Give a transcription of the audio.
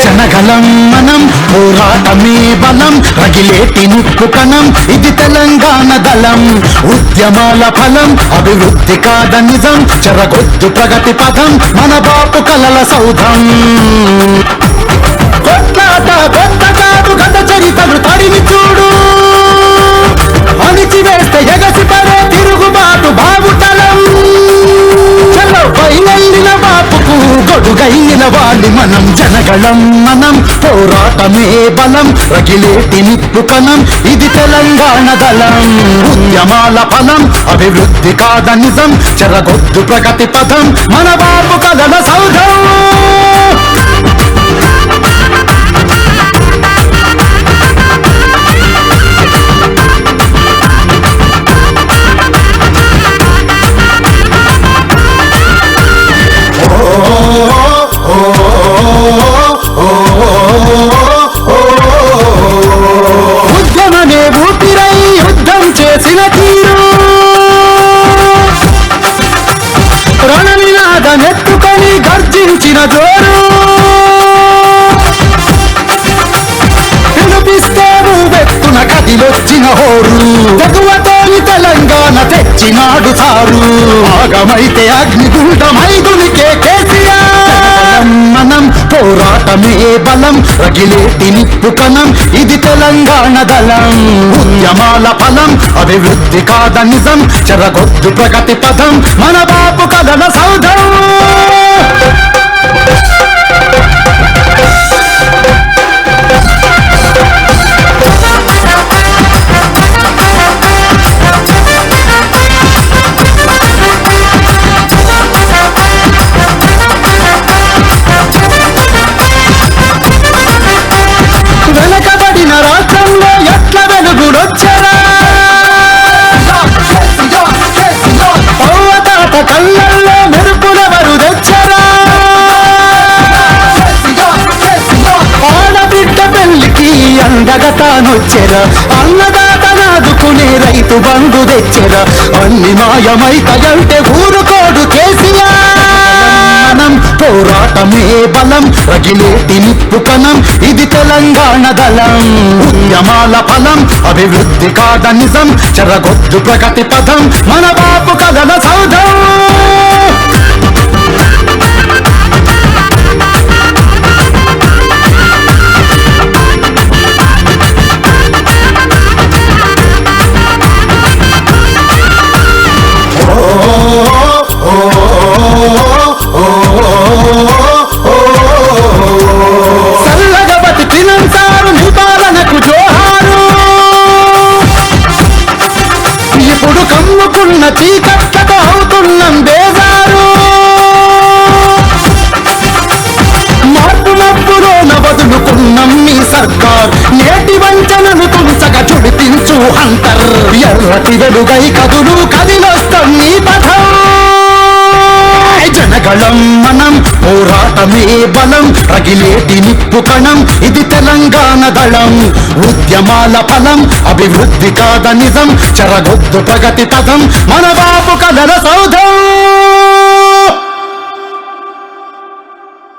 జనగలం మనం పోరాటమే బలం రగిలేటి నిప్పు కణం ఇది తెలంగాణ దళం ఉద్యమాల ఫలం అభివృద్ధి కాద నిజం చెరగొద్దు ప్రగతి పథం మన బాపు కలల సౌధం కొట్లాట కొత్త కాదు గత చరితలు తడిమి చూడు అణిచివేస్తే ఎగసి పడే తిరుగుబాటు బావుటలం చలో పైనెల్లిన బాపుకు గొడుగైన వాలి మనం జనగళం మనం పోరాటమే బలం రగిలేటి నిప్పు కణం ఇది తెలంగాణ దళం ఉద్యమాల ఫలం అభివృద్ధి కాద నిజం చెరగొద్దు ప్రగతి పథం మన బాపు కలల సౌధం ఉద్యమనే ఊపిరై యుద్ధం చేసిన తీరు రణనినాదనెత్తుకొని గర్జించిన జోరు వినిపిస్తే నువ్వెత్తున కదిలొచ్చిన హోరు తెగువతోని తెలంగాణ తెచ్చినాడు సారు ఆగమైతే అగ్నిగుండమైదునికే కేసీఆర్ మనం పోరాటమే బలం రగిలేటి నిప్పు కణం ఇది తెలంగాణ దళం ఉద్యమాల ఫలం అభివృద్ధి కాద నిజం చెరగొద్దు ప్రగతి పథం మన బాపు కలల సౌధం వెనకబడిన రాష్ట్రంలో ఎట్ల వెలుగుడొచ్చరా పౌవతాత కళ్ళల్లో మెరుపులెవరు తెచ్చరా ఆడబిడ్డ పెళ్లికి అందగా తానొచ్చెరా అన్నదాతనాదుకునే రైతు బంధు తెచ్చెరా అన్ని మాయమైతయంటే ఊరుకోడు కేసీఆర్ మనం పోరాటమే బలం రగిలేటి నిప్పు కణం ఇది తెలంగాణ దళం ఉద్యమాల ఫలం అభివృద్ధి కాద నిజం చెరగొద్దు ప్రగతి పథం మన బాపు కలల సౌధం సల్లగబతి తినంసారు నీ పాలనకు జోహారు ఇప్పుడు కమ్ముకున్న చీకట్లతో అవుతున్నాం బేజారు మార్పు నప్పులోన వదులుకున్నాం మీ సర్కార్ నేటి వంచనను తుంచగా చుడిపించు హంటర్ ఎర్రటి వెలుగై కదులు కదిలొస్తాం నీ పథం జనగళం మనం పోరాటమే బలం రగిలేటి నిప్పు కణం ఇది తెలంగాణ దళం ఉద్యమాల ఫలం అభివృద్ధి కాద నిజం చెరగొద్దు ప్రగతి పథం మన బాపు కలల సౌధం